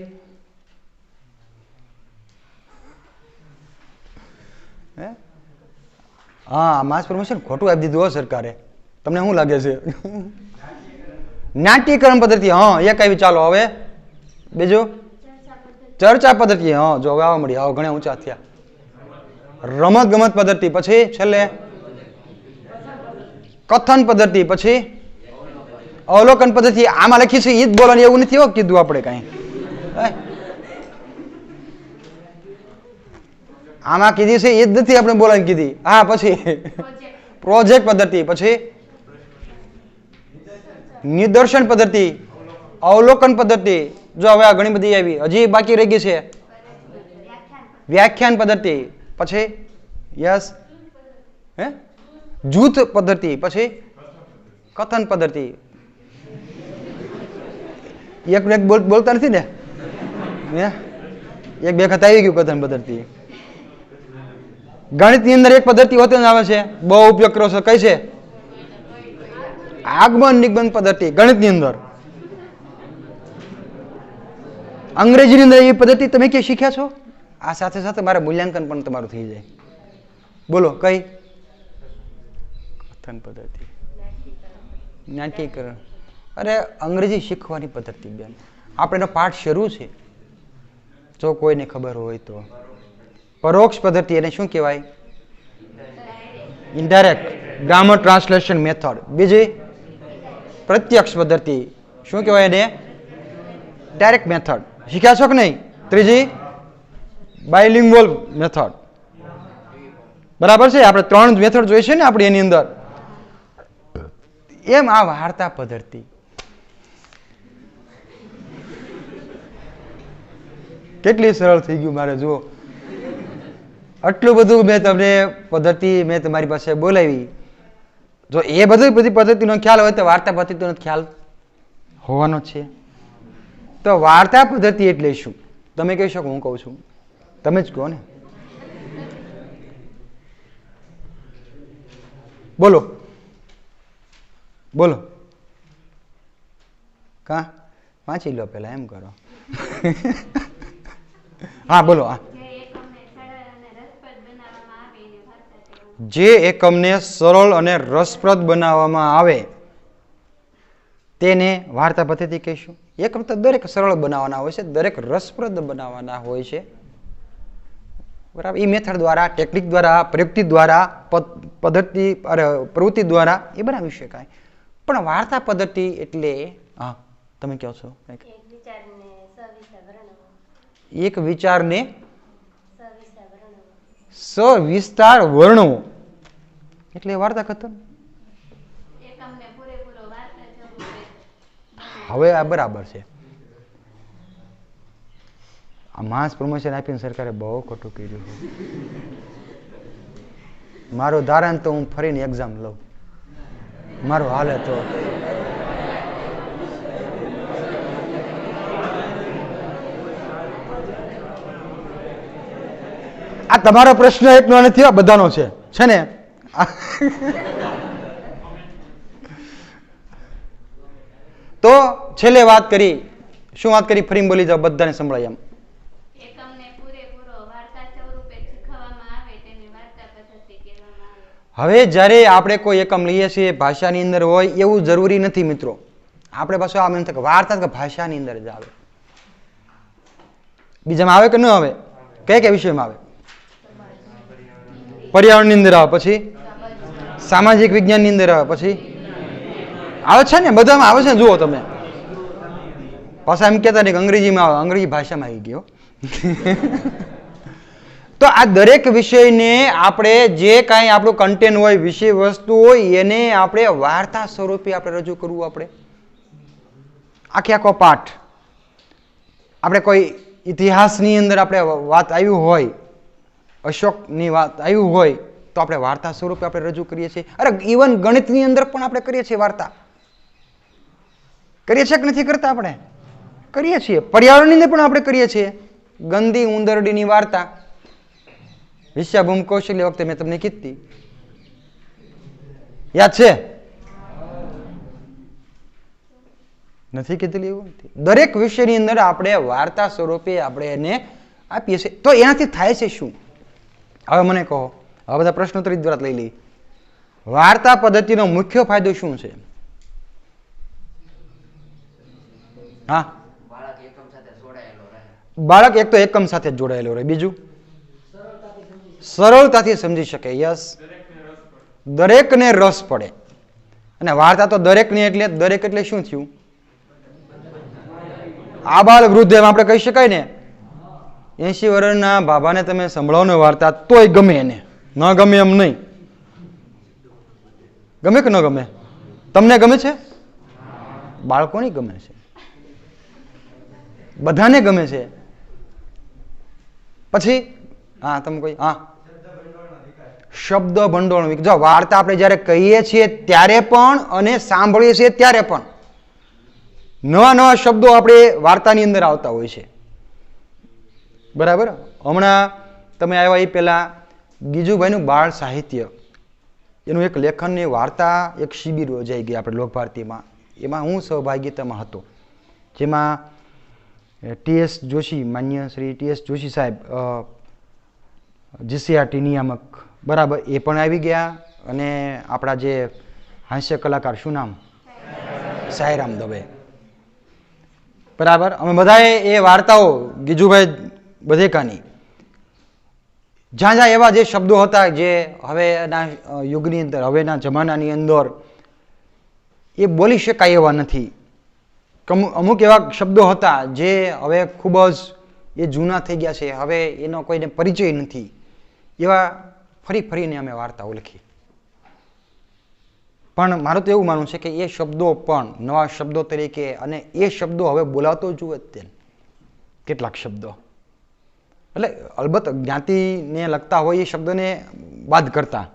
હા, માસ પ્રમોશન ખોટું આપી દીધું હો સરકારે. તમને શું લાગે છે? નાટ્યકરણ પદ્ધતિ. હા, એક આવી. ચાલો હવે બીજું ચર્ચા પદ્ધતિ. હા, જો હવે આવવા મળી, આવો ઘણા ઊંચા થયા. રમત ગમત પદ્ધતિ, પછી છેલ્લે કથન પદ્ધતિ, પછી અવલોકન પદ્ધતિ. આમાં લખી છે ઈ જ બોલવાની, એવું નથી હો કીધું આપણે કઈ. આમાં કીધી છે એ જ નથી આપણે બોલવાની કીધી. હા, પછી પ્રોજેક્ટ પદ્ધતિ, પછી નિદર્શન પદ્ધતિ, અવલોકન પદ્ધતિ. જો હવે આ ઘણી બધી આવી, હજી બાકી રહી ગઈ છે વ્યાખ્યાન પદ્ધતિ, પછી યસ જૂથ પદ્ધતિ, પછી કથન પદ્ધતિ. એક બોલતા નથી ને? એક બે વખત આવી ગયું કથન પદ્ધતિ. ગણિતની અંદર એક પદ્ધતિ હોતી આવે છે, બહુ ઉપયોગ કરો છો. કઈ છે? આગમન નિગમન પદ્ધતિ ગણિતની અંદર. અંગ્રેજીની અંદર એ પદ્ધતિ તમે ક્યાં શીખ્યા છો? આ સાથે સાથે મારે મૂલ્યાંકન પણ તમારું થઈ જાય. બોલો કઈ? કથન પદ્ધતિ, નાટ્યકરણ. અરે અંગ્રેજી શીખવાની પદ્ધતિ બેન, આપણે એનો પાઠ શરૂ છે. જો કોઈને ખબર હોય તો પરોક્ષ પદ્ધતિ એને શું કહેવાય? Indirect grammar translation method. બીજી પ્રત્યક્ષ પદ્ધતિ શું કહેવાય એને? Direct method. શીખ્યા છો કે નહીં? ત્રીજી બાયલિંગ્વલ મેથડ. બરાબર છે? આપણે 3 મેથડ જોઈ છે ને આપણે એની અંદર. એમ આ વાર્તા પદ્ધતિ કેટલી સરળ થઈ ગયું મારે. જુઓ આટલું બધું મેં તમને પદ્ધતિ મેં તમારી પાસે બોલાવી. જો એ બધી પદ્ધતિનો ખ્યાલ હોય તો વાર્તા પદ્ધતિનો ખ્યાલ હોવાનો છે. તો વાર્તા પદ્ધતિ એટલે શું? તમે કહી શકો? હું કહું છું? તમે જ કહો ને. બોલો બોલો. કા વાંચી લો પેલા, એમ કરો. હા બોલો. હા, જે એકમને સરળ અને રસપ્રદ બનાવવામાં આવે તેને વાર્તા પદ્ધતિ કહીશું. એકમ તો દરેક સરળ બનાવવાના હોય છે, દરેક રસપ્રદ બનાવવાના હોય છે. બરાબર? એ મેથડ દ્વારા, ટેકનિક દ્વારા, પ્રયુક્તિ દ્વારા, પદ્ધતિ પ્રવૃત્તિ દ્વારા એ બનાવી શકાય. પણ વાર્તા પદ્ધતિ એટલે હા તમે કહો છો? એક વિચારને સવિસ્તાર વર્ણવો એટલે વાર્તા કથન. હવે આ બરાબર છે. આ માસ પ્રમોશન આપીને સરકારે બહુ ખોટું કર્યું. મારું ધારણ તો હું ફરીને એક્ઝામ લઉં. મારું હાલે તો આ તમારો પ્રશ્ન એકનો નથી, આ બધાનો છે ને? તો છેલ્લે વાત કરી. શું વાત કરી? ફરી બોલી જાઓ, બધાને સંભળાય એમ. હવે જ્યારે આપણે કોઈ એકમ લઈએ છીએ ભાષાની અંદર હોય એવું જરૂરી નથી મિત્રો. આપણે પાછું આમ એમ થાય કે વાર્તા ભાષાની અંદર જ આવે. બીજામાં આવે કે ન આવે? કયા કયા વિષયમાં આવે? પર્યાવરણની અંદર આવે, પછી સામાજિક વિજ્ઞાનની અંદર આવે, પછી આવે છે ને, બધામાં આવે છે ને. જુઓ તમે પાછા એમ કહેતા નહીં કે અંગ્રેજીમાં આવે, અંગ્રેજી ભાષામાં આવી ગયો. તો આ દરેક વિષયને આપણે જે કાંઈ આપણું કન્ટેન્ટ હોય, વિષય વસ્તુ હોય, એને આપણે વાર્તા સ્વરૂપે આપણે રજૂ કરવું. આપણે આખો પાઠ, આપણે કોઈ ઇતિહાસની અંદર આપણે વાત આવ્યું હોય, અશોકની વાત આવ્યું હોય તો આપણે વાર્તા સ્વરૂપે આપણે રજૂ કરીએ છીએ. અરે ઇવન ગણિતની અંદર પણ આપણે કરીએ છીએ વાર્તા. કરીએ છીએ કે નથી કરતા? આપણે કરીએ છીએ. પર્યાવરણની અંદર પણ આપણે કરીએ છીએ. ગંદી ઉંદરડીની વાર્તા વિશ્વભૂમ કૌશલ્ય વખતે મેં તમને કીધી, યાદ છે? નથી કીધેલી એવું નથી. દરેક વિષયની અંદર આપણે વાર્તા સ્વરૂપે આપણે એને આપીએ છીએ. તો એનાથી થાય છે શું? હવે મને કહો. હવે બધા પ્રશ્નોત્તરી દ્વારા લઈ લઈ. વાર્તા પદ્ધતિનો મુખ્ય ફાયદો શું છે? હા, બાળક એક તો એકમ સાથે જોડાયેલો રહે. બીજું સરળતાથી સમજી શકે. યસ, દરેકને રસ પડે. અને વાર્તા તો દરેકને એટલે દરેક એટલે શું થયું? આબાલ વૃદ્ધ એમ આપણે કહી શકાય ને. 80 વર્ષના બાબાને તમે સંભળાવો વાર્તા તોય ગમે એને, ન ગમે એમ નહીં. ગમે કે ન ગમે? તમને ગમે છે? બાળકોને ગમે છે, બધાને ગમે છે. પછી હા તમે કોઈ હા શબ્દ ભંડોળ. જો વાર્તા આપણે જયારે કહીએ છીએ ત્યારે પણ અને સાંભળીએ છીએ ત્યારે પણ નવા નવા શબ્દો આપણે વાર્તાની અંદર આવતા હોય છે. બરાબર? હમણાં તમે આવ્યા એ પહેલા ગીજુભાઈનું બાળ સાહિત્ય એનું એક લેખનની વાર્તા, એક શિબિર યોજાઈ ગઈ આપણે લોકભારતીમાં. એમાં હું સહભાગિતામાં હતો, જેમાં TS જોશી, માન્ય શ્રી TS જોશી સાહેબ, GCRT નિયામક, બરાબર, એ પણ આવી ગયા. અને આપણા જે હાસ્ય કલાકાર, શું નામ? સાયરામ દવે. બરાબર. અમે બધાએ એ વાર્તાઓ ગીજુભાઈ બધેકાની જ્યાં જ્યાં એવા જે શબ્દો હતા જે હવેના યુગની અંદર, હવેના જમાનાની અંદર એ બોલી શકાય એવા નથી. અમુક એવા શબ્દો હતા જે હવે ખૂબ જ એ જૂના થઈ ગયા છે, હવે એનો કોઈને પરિચય નથી. એવા ફરીને અમે વાર્તાઓ લખી. પણ મારું તો એવું માનવું છે કે એ શબ્દો પણ નવા શબ્દો તરીકે, અને એ શબ્દો હવે બોલાવતો જુએ જ કેટલાક શબ્દો, એટલે અલબત્ત જ્ઞાતિને લગતા હોય એ શબ્દોને બાદ કરતા,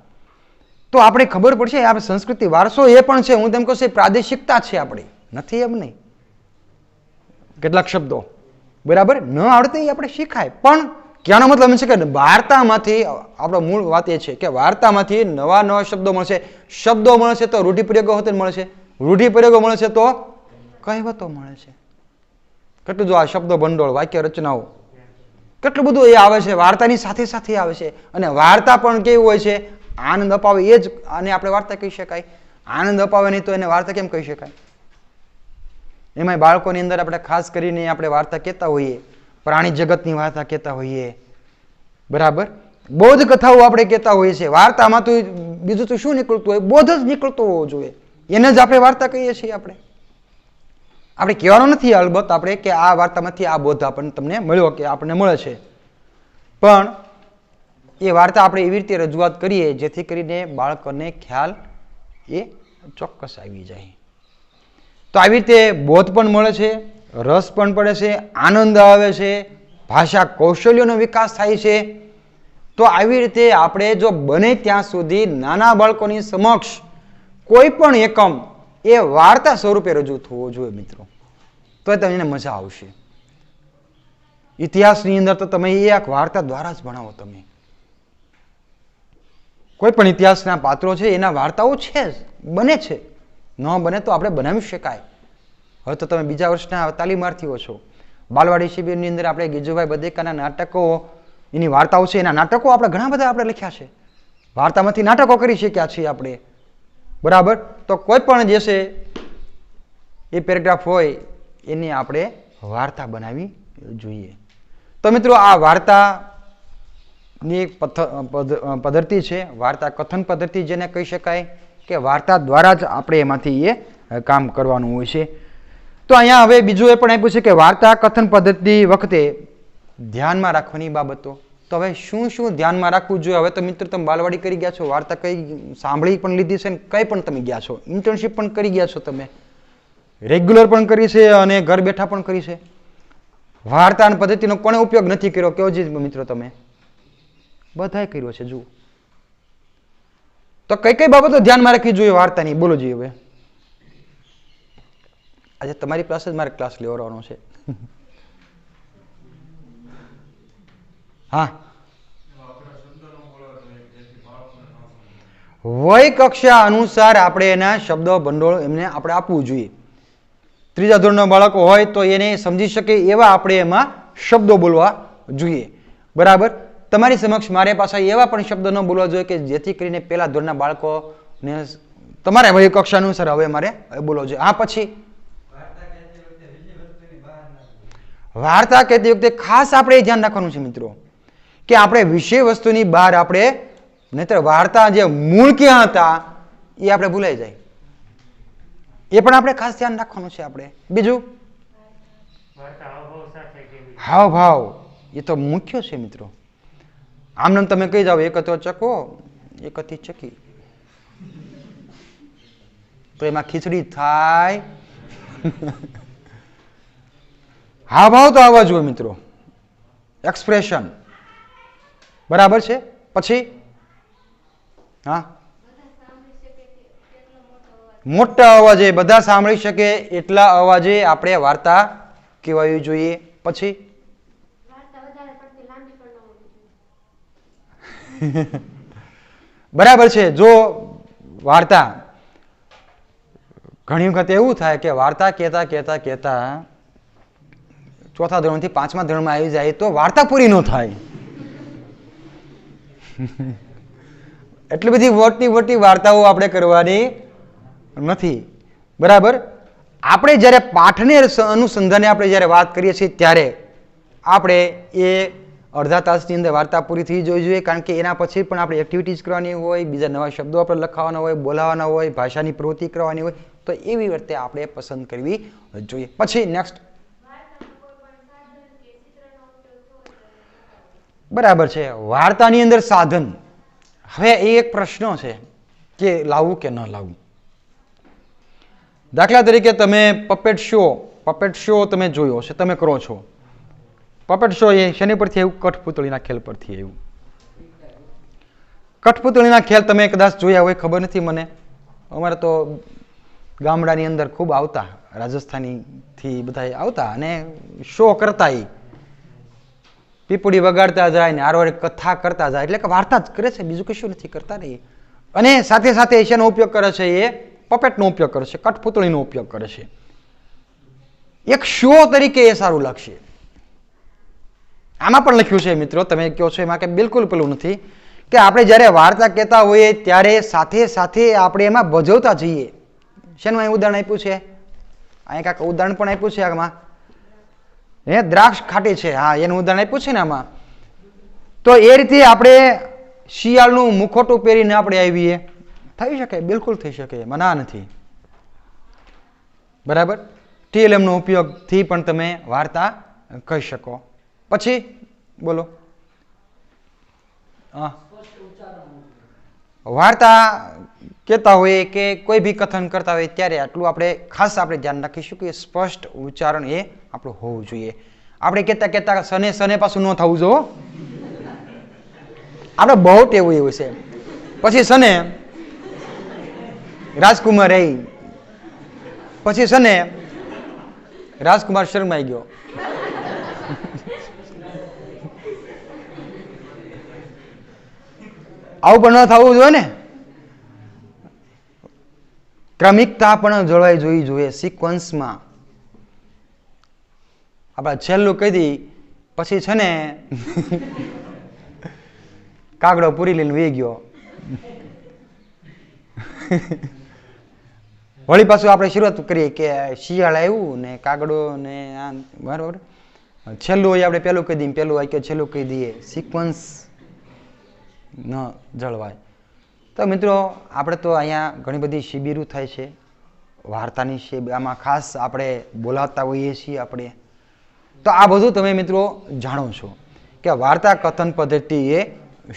તો આપણે ખબર પડશે આ સંસ્કૃતિ વારસો એ પણ છે. હું તેમ કહું છું પ્રાદેશિકતા છે આપણી, નથી એમ નહીં. કેટલાક શબ્દો બરાબર ન આવડતે એ આપણે શીખાય, પણ કહેવાનો મતલબ એમ છે કે વાર્તામાંથી આપણો મૂળ વાત એ છે કે વાર્તામાંથી નવા નવા શબ્દો મળશે. શબ્દો મળશે તો રૂઢિપ્રયોગો હોતે મળશે, રૂઢિપ્રયોગો મળશે તો કહેવતો મળે છે. કેટલું જો આ શબ્દો ભંડોળ, વાક્ય રચનાઓ કેટલું બધું એ આવે છે, વાર્તાની સાથે સાથે આવે છે. અને વાર્તા પણ કેવું હોય છે, આનંદ અપાવે એ જ આને આપણે વાર્તા કહી શકાય. આનંદ અપાવે નહીં તો એને વાર્તા કેમ કહી શકાય? એમાંય બાળકોની અંદર આપણે ખાસ કરીને આપણે વાર્તા કહેતા હોઈએ, પ્રાણી જગતની વાર્તા કહેતા હોઈએ, બરાબર. બોધ કથાઓ આપણે કહેતા હોઈએ છીએ. વાર્તામાં તો બીજું તો શું નીકળતું હોય? બોધ જ નીકળતો હોવો જોઈએ. એને જ આપણે વાર્તા કહીએ છીએ. આપણે કહેવાનું નથી અલબત્ત આપણે કે આ વાર્તામાંથી આ બોધ આપણને તમને મળ્યો કે આપણને મળે છે, પણ એ વાર્તા આપણે એવી રીતે રજૂઆત કરીએ જેથી કરીને બાળકોને ખ્યાલ એ ચોક્કસ આવી જાય. તો આવી રીતે બોધ પણ મળે છે, રસ પણ પડે છે, આનંદ આવે છે, ભાષા કૌશલ્યોનો વિકાસ થાય છે. તો આવી રીતે આપણે જો બને ત્યાં સુધી નાના બાળકોની સમક્ષ કોઈ પણ એકમ એ વાર્તા સ્વરૂપે રજૂ થવો જોઈએ મિત્રો, તો તમને મજા આવશે. ઇતિહાસની અંદર તો તમે એ એક વાર્તા દ્વારા જ ભણાવો. તમે કોઈ પણ ઇતિહાસના પાત્રો છે એના વાર્તાઓ છે જ, બને છે, ન બને તો આપણે બનાવી શકાય. હવે તો તમે બીજા વર્ષના તાલીમાર્થીઓ છો. બાલવાડી શિબિરની અંદર આપણે ગીજુભાઈ બધેકાના નાટકો, એની વાર્તાઓ છે, એના નાટકો આપણે ઘણા બધા આપણે લખ્યા છે. વાર્તામાંથી નાટકો કરી શક્યા છીએ આપણે, બરાબર. તો કોઈ પણ જે છે એ પેરેગ્રાફ હોય એની આપણે વાર્તા બનાવી જોઈએ. તો મિત્રો આ વાર્તાની એક પદ્ધતિ છે, વાર્તા કથન પદ્ધતિ જેને કહી શકાય, કે વાર્તા દ્વારા જ આપણે એમાંથી એ કામ કરવાનું હોય છે. તો અહીંયા હવે બીજું એ પણ આપ્યું છે કે વાર્તા કથન પદ્ધતિ વખતે ધ્યાનમાં રાખવાની બાબતો. તો હવે શું શું ધ્યાનમાં રાખવું જોઈએ? હવે તો મિત્રો તમે બાલવાડી કરી ગયા છો, વાર્તા કઈ સાંભળી પણ લીધી છે, કઈ પણ તમે ગયા છો, ઇન્ટર્નશીપ પણ કરી ગયા છો, તમે રેગ્યુલર પણ કરી છે અને ઘર બેઠા પણ કરી છે. વાર્તા અને પદ્ધતિનો કોને ઉપયોગ નથી કર્યો? કેવો જ મિત્રો તમે બધાએ કર્યો છે. જુઓ તો કઈ કઈ બાબતો ધ્યાનમાં રાખવી જોઈએ વાર્તાની? બોલો જોઈએ. હવે આજે તમારી પાસે જ મારે ક્લાસ લેવાનો છે. હા, વય કક્ષા અનુસાર આપણે એના શબ્દો ભંડોળ એમને આપણે આપવું જોઈએ. ત્રીજા ધોરણના બાળકો હોય તો એને સમજી શકે એવા આપણે એમાં શબ્દો બોલવા જોઈએ, બરાબર. તમારી સમક્ષ મારે પાસે એવા પણ શબ્દો ન બોલવા જોઈએ કે જેથી કરીને પહેલા ધોરણના બાળકોને તમારે વય કક્ષા અનુસાર હવે મારે બોલવો જોઈએ. હા, પછી વાર્તા કહેતી વખતે ખાસ આપણે ધ્યાન રાખવાનું છે મિત્રો કે આપણે વિષય વસ્તુની બહાર આપણે, નહીતર વાર્તા જે મૂળ ક્યાં હતા એ આપણે ભૂલાઈ જાય. એ પણ આપણે ખાસ ધ્યાન રાખવાનું છે. આપણે બીજું હાવભાવ, એ તો મુખ્ય છે મિત્રો. આમ તમે કહી જાઓ એક હતો ચકો, એક હતી ચકી, તો એમાં ખીચડી થાય. હાવભાવ તો આવવા જોઈએ મિત્રો, એક્સપ્રેશન, બરાબર છે. પછી હા, મોટા અવાજે, બધા સાંભળી શકે એટલા અવાજે આપણે વાર્તા કહેવાવી જોઈએ. પછી બરાબર છે. જો વાર્તા ઘણી વખત એવું થાય કે વાર્તા કહેતા કહેતા કહેતા ચોથા ધોરણથી પાંચમા ધોરણમાં આવી જાય તો વાર્તા પૂરી ન થાય. એટલી બધી મોટી મોટી વાર્તાઓ આપણે કરવાની નથી, બરાબર. આપણે જ્યારે પાઠને અનુસંધાને આપણે જ્યારે વાત કરીએ છીએ ત્યારે આપણે એ અડધા તાસની અંદર વાર્તા પૂરી થઈ જવી જોઈએ, કારણ કે એના પછી પણ આપણે એક્ટિવિટીઝ કરવાની હોય, બીજા નવા શબ્દો આપણે લખાવાના હોય, બોલાવવાના હોય, ભાષાની પ્રવૃત્તિ કરવાની હોય, તો એવી રીતે આપણે પસંદ કરવી જોઈએ. પછી નેક્સ્ટ. બરાબર છે, વાર્તાની અંદર સાધન. હવે એ એક પ્રશ્ન છે કે લાવવું કે ન લાવવું. દાખલા તરીકે તમે પપેટ શો તમે જોયો છે, તમે કરો છો. પપેટ શો એ શેની પરથી આવ્યું? કઠપૂતળીના ખેલ પરથી આવ્યું. કઠપૂતળીના ખેલ તમે કદાચ જોયા હોય, ખબર નથી મને. અમારે તો ગામડાની અંદર ખૂબ આવતા, રાજસ્થાનથી બધા આવતા અને શો કરતા. એ પીપળી વગાડતા જાય ને આરોરે કથા કરતા જાય, એટલે કે વાર્તા જ કરે છે, બીજું કશું નથી કરતા ને. અને સાથે સાથે શેનો ઉપયોગ કરે છે? એ પપેટનો ઉપયોગ કરે છે, કઠપૂતળીનો ઉપયોગ કરે છે. એક શો તરીકે એ સારું લાગશે. આમાં પણ લખ્યું છે મિત્રો, તમે કહો છો એમાં કે બિલકુલ પેલું નથી કે આપણે જ્યારે વાર્તા કહેતા હોઈએ ત્યારે સાથે સાથે આપણે એમાં ભજવતા જઈએ. શેનું અહીં ઉદાહરણ આપ્યું છે? અહીં કાંઈક ઉદાહરણ પણ આપ્યું છે આમાં. દ્રાક્ષ ખાટી છે, હા, એનું ઉદાહરણ આપ્યું છે ને આમાં. તો એ રીતે આપણે શિયાળનું મુખોટું પહેરીને આપણે આવીએ, થઈ શકે, બિલકુલ થઈ શકે, મના નથી. બરાબર. TLM નો ઉપયોગથી પણ તમે વાર્તા કહી શકો. પછી બોલો. વાર્તા કહેતા હોઈએ કે કોઈ બી કથન કરતા હોય ત્યારે આટલું આપણે ખાસ આપણે ધ્યાન રાખીશું કે સ્પષ્ટ ઉચ્ચારણ એ આપણું હોવું જોઈએ. આપણે કહેતા સને પાછું ન થવું જો. આપણે બહુ ટેવું એવું છે. પછી સને રાજકુમાર પછી સને રાજકુમાર શર્માઈ ગયો. આવું પણ ન થવું જોઈએ ને. ક્રમિકતા પણ જળવાઈ જોવી જોઈએ સિક્વન્સમાં. આપણે છેલ્લું કહી દી પછી છે ને કાગડો પૂરી લઈને વી ગયો. વળી પાછું આપણે શરૂઆત કરીએ કે શિયાળ આવ્યું ને કાગડો ને આ બરાબર. છેલ્લું હોય આપણે પેલું કહી દઈએ, પેલું કે છેલ્લું કહી દઈએ, સિક્વન્સ ન જળવાય. તો મિત્રો આપણે તો અહીંયા ઘણી બધી શિબિરો થાય છે વાર્તાની શિબિર, આમાં ખાસ આપણે બોલાવતા હોઈએ છીએ આપણે. તો આ બધું તમે મિત્રો જાણો છો કે વાર્તા કથન પદ્ધતિ એ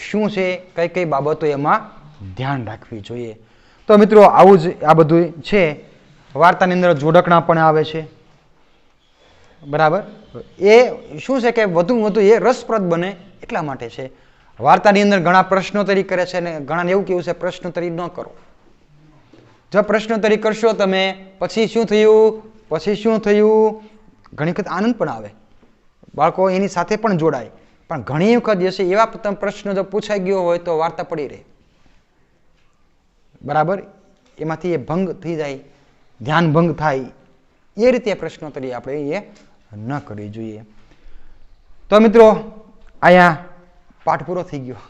શું છે, કઈ કઈ બાબતો એમાં ધ્યાન રાખવી જોઈએ. તો મિત્રો આવું જ આ બધું છે. વાર્તાની અંદર જોડકણા પણ આવે છે. બરાબર. એ શું છે કે વધુમાં વધુ એ રસપ્રદ બને એટલા માટે છે. વાર્તાની અંદર ઘણા પ્રશ્નોત્તરી કરે છે અને ઘણાને એવું કેવું છે પ્રશ્નોત્તરી ન કરો. જો પ્રશ્નોત્તરી કરશો તમે પછી શું થયું ઘણી વખત આનંદ પણ આવે, બાળકો એની સાથે પણ જોડાય. પણ ઘણી વખત જે છે એવા પ્રશ્નો જો પૂછાઈ ગયો હોય તો વાર્તા પડી રહે. બરાબર. એમાંથી એ ભંગ થઈ જાય, ધ્યાન ભંગ થાય. એ રીતે પ્રશ્નોત્તરી આપણે એ ન કરવી જોઈએ. તો મિત્રો અહીંયા પાઠ પૂરો થઈ ગયો.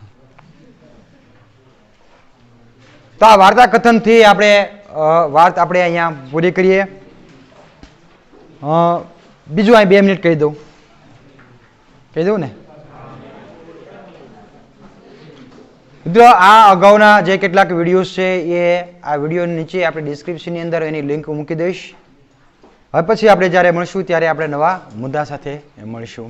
તો આ વાર્તા કથન થી આપણે વાત આપણે અહીંયા પૂરી કરીએ. બીજું અહીં 2 મિનિટ કહી દઉં ને મિત્રો. આ અગાઉના જે કેટલાક વિડીયોઝ છે એ આ વિડીયો નીચે આપણે ડિસ્ક્રિપ્શનની અંદર એની લિંક મૂકી દઈશ. હવે પછી આપણે જ્યારે મળશું ત્યારે આપણે નવા મુદ્દા સાથે મળીશું.